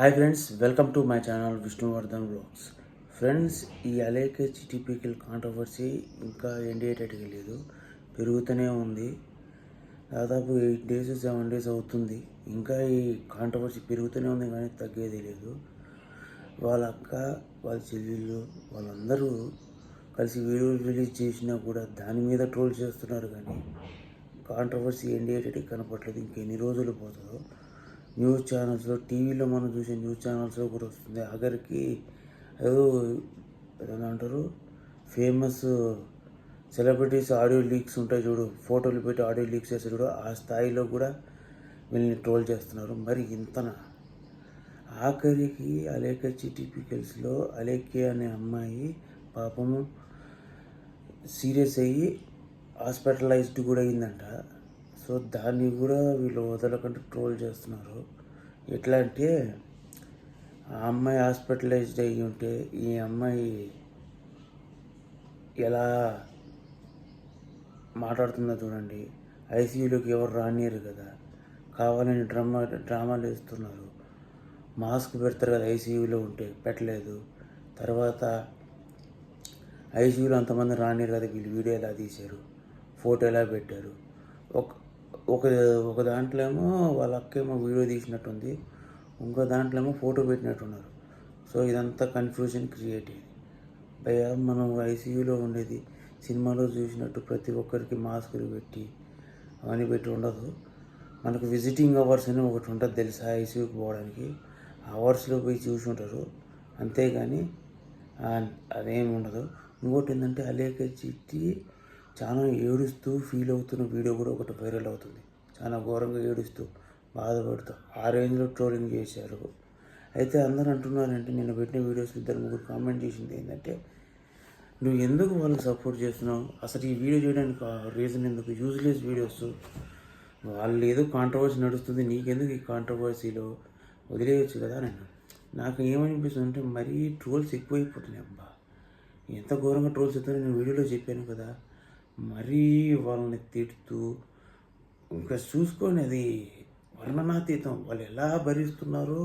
Hi friends, welcome to my channel Vishnuvardhan blogs. Friends, ఈ Alekhya typical controversy ఇంకా end అయ్యేటట్టుగా లేదు, పెరుగుతూనే ఉంది. దాదాపు 8 days 7 days అవుతుంది. ఇంకా ఈ కాంట్రవర్సీ పెరుగుతూనే ఉంది కానీ తగ్గేది లేదు. వాళ్ళ అక్క, వాళ్ళ చెల్లెళ్ళు వాళ్ళందరూ కలిసి వీడియోలు రిలీజ్ చేసినా కూడా దాని మీద ట్రోల్ చేస్తున్నారు కానీ కాంట్రవర్సీ ఎండ్ అయ్యేటట్టు కనపట్లేదు. ఇంకెన్ని రోజులు పోతుందో. న్యూస్ ఛానల్స్లో, టీవీలో మనం చూసే న్యూస్ ఛానల్స్లో కూడా వస్తుంది. ఆఖరికి ఏదో ఏదంటారు, ఫేమస్ సెలబ్రిటీస్ ఆడియో లీక్స్ ఉంటాయి చూడు, ఫోటోలు పెట్టి ఆడియో లీక్స్ చేస్తారు చూడు, ఆ స్థాయిలో కూడా వీళ్ళని ట్రోల్ చేస్తున్నారు. మరి ఇంతన ఆఖరికి అలేఖ్య టీపీకల్స్లో అలేఖ్య అనే అమ్మాయి పాపము సీరియస్ అయ్యి హాస్పిటలైజ్డ్ కూడా అయిందంట. సో దాన్ని కూడా వీళ్ళు వదలకుండా ట్రోల్ చేస్తున్నారు. ఎట్లా అంటే, ఆ అమ్మాయి హాస్పిటలైజ్డ్ అయ్యి ఉంటే ఈ అమ్మాయి ఎలా మాట్లాడుతుందో చూడండి. ఐసీయూలోకి ఎవరు రానియరు కదా, కావాలని డ్రామాలు వేస్తున్నారు. మాస్క్ పెడతారు కదా ఐసీయూలో ఉంటే, పెట్టలేదు. తర్వాత ఐసీయూలో అంతమంది రానియరు కదా, వీళ్ళు వీడియో ఎలా తీశారు, ఫోటో ఎలా పెట్టారు. ఒక దాంట్లో ఏమో వాళ్ళ అక్కేమో వీడియో తీసినట్టుంది, ఇంకో దాంట్లో ఏమో ఫోటో పెట్టినట్టున్నారు. సో ఇదంతా కన్ఫ్యూజన్ క్రియేట్ అయ్యింది. భయ మనం ఐసీయూలో ఉండేది సినిమాలో చూసినట్టు ప్రతి ఒక్కరికి మాస్కులు పెట్టి అవన్నీ పెట్టి ఉండదు. మనకు విజిటింగ్ అవర్స్ అని ఒకటి ఉంటుంది తెలుసా, ఐసీయూకి పోవడానికి. అవర్స్లో పోయి చూసి ఉంటారు, అంతేగాని అదేమి ఉండదు. ఇంకోటి ఏంటంటే, అలేఖ్య చిట్టి చాలా ఏడుస్తూ ఫీల్ అవుతున్న వీడియో కూడా ఒకటి వైరల్ అవుతుంది. చాలా ఘోరంగా ఏడుస్తూ బాధపడుతూ ఆ రేంజ్లో ట్రోలింగ్ చేశారు. అయితే అందరూ అంటున్నారంటే, నేను పెట్టిన వీడియోస్ 2-3 కామెంట్ చేసింది ఏంటంటే, నువ్వు ఎందుకు వాళ్ళకి సపోర్ట్ చేస్తున్నావు, అసలు ఈ వీడియో చేయడానికి రీజన్ ఎందుకు, యూజ్లెస్ వీడియోస్, వాళ్ళు ఏదో కాంట్రవర్సీ నడుస్తుంది, నీకెందుకు ఈ కాంట్రవర్సీలో, వదిలేయచ్చు కదా. నాకు ఏమనిపిస్తుంది అంటే, మరీ ట్రోల్స్ ఎక్కువైపోతున్నాయి. అబ్బా, ఎంత ఘోరంగా ట్రోల్స్ అవుతున్నాయి, నేను వీడియోలో చెప్పాను కదా. మరీ వాళ్ళని తిడుతూ ఇంకా చూసుకొని అది వర్ణనాతీతం. వాళ్ళు ఎలా భరిస్తున్నారో.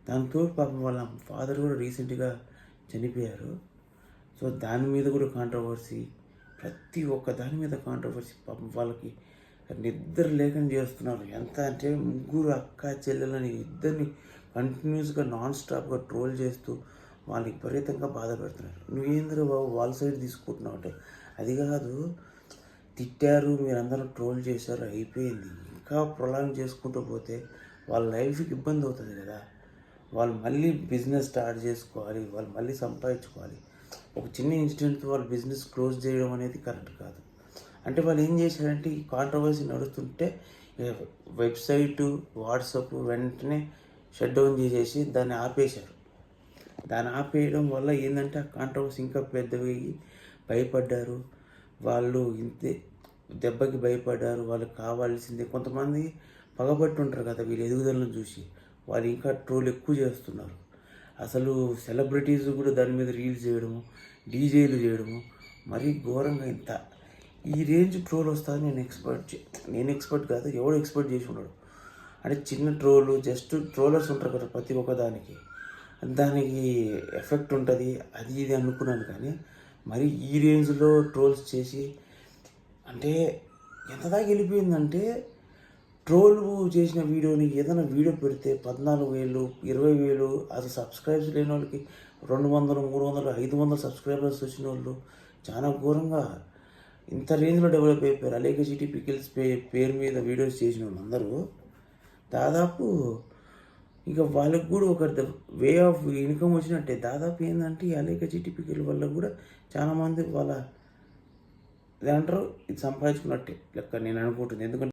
దాంతో పాపం వాళ్ళ ఫాదర్ కూడా రీసెంట్గా చనిపోయారు. సో దాని మీద కూడా కాంట్రవర్సీ, ప్రతి ఒక్క దాని మీద కాంట్రవర్సీ. పాపం వాళ్ళకి నిద్ర లేకుండా చేస్తున్నారు. ఎంత అంటే, 3 అక్క చెల్లెలని ఇద్దరిని కంటిన్యూస్గా నాన్ స్టాప్గా ట్రోల్ చేస్తూ వాళ్ళకి విపరీతంగా బాధ పెడుతున్నారు. నువ్వేంద్ర బాబు వాళ్ళ సైడ్ తీసుకుంటున్నావు అంటే, అది కాదు, తిట్టారు, మీరందరూ ట్రోల్ చేశారు, అయిపోయింది. ఇంకా ప్రొలాంగ్ చేసుకుంటూ పోతే వాళ్ళ లైఫ్కి ఇబ్బంది అవుతుంది కదా. వాళ్ళు మళ్ళీ బిజినెస్ స్టార్ట్ చేసుకోవాలి, వాళ్ళు మళ్ళీ సంపాదించుకోవాలి. ఒక చిన్న ఇన్సిడెంట్తో వాళ్ళ బిజినెస్ క్లోజ్ చేయడం అనేది కరెక్ట్ కాదు. అంటే వాళ్ళు ఏం చేశారంటే, ఈ కాంట్రవర్సీ నడుస్తుంటే వెబ్సైటు, వాట్సాప్ వెంటనే షట్ డౌన్ చేసేసి దాన్ని ఆపేశారు. దాన్ని ఆపేయడం వల్ల ఏంటంటే, ఆ కాంట్రవర్సీ ఇంకా పెద్దవి భయపడ్డారు. వాళ్ళు ఇంతే దెబ్బకి భయపడ్డారు. వాళ్ళకి కావాల్సిందే, కొంతమంది పగబట్టి ఉంటారు కదా వీళ్ళు ఎదుగుదలను చూసి, వాళ్ళు ఇంకా ట్రోల్ ఎక్కువ చేస్తున్నారు. అసలు సెలబ్రిటీస్ కూడా దాని మీద రీల్స్ చేయడము, డీజేలు చేయడము, మరీ ఘోరంగా. ఇంత ఈ రేంజ్ ట్రోల్ వస్తుంది నేను ఎక్స్పెక్ట్ కాదు, ఎవడు ఎక్స్పెక్ట్ చేసి ఉన్నాడు అంటే. చిన్న ట్రోలు, జస్ట్ ట్రోలర్స్ ఉంటారు కదా ప్రతి ఒక్క దానికి ఎఫెక్ట్ ఉంటుంది, అది ఇది అనుకున్నాను. కానీ మరి ఈ రేంజ్లో ట్రోల్స్ చేసి, అంటే ఎంత దాకా వెళ్ళిపోయిందంటే, ట్రోల్ చేసిన వీడియోని ఏదైనా వీడియో పెడితే 14,000 20,000, అది సబ్స్క్రైబ్స్ లేని వాళ్ళకి 200 300 500 సబ్స్క్రైబర్స్ వచ్చిన వాళ్ళు చాలా ఘోరంగా ఇంత రేంజ్లో డెవలప్ అయిపోయారు. అలేఖ్య టీపీకల్స్ పేరు మీద వీడియోస్ చేసిన వాళ్ళందరూ దాదాపు ఇక వాళ్ళకి కూడా ఒక వే ఆఫ్ ఇన్కమ్ వచ్చినట్టే. దాదాపు ఏంటంటే, ఈ అలేఖ్య టీపీకల్ వల్ల కూడా చాలామంది వాళ్ళ ఏమంటారు, ఇది సంపాదించుకున్నట్టే లెక్క నేను అనుకుంటుంది. ఎందుకంటే